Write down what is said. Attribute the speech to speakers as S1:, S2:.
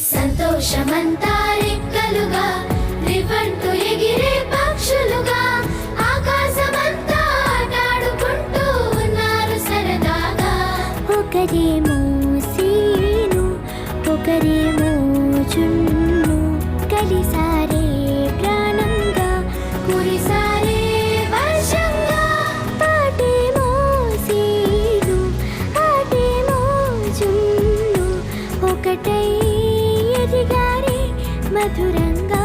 S1: సంతోషమంతా రెక్కలుగా రివ్వంటూ ఎగిరే పక్షులుగా ఆకాశమంతా ఆటాడుకుంటూ ఉన్నారు సరదాగా.
S2: ఒకరేమో సీను ఒకరేమో చున్ను కలిసారే ప్రాణంగా
S1: కురిసారే వర్షంగా.
S2: పాటేమో సీను ఆటేమో చున్ను ఒకటై ఎదిగారే మధురంగా.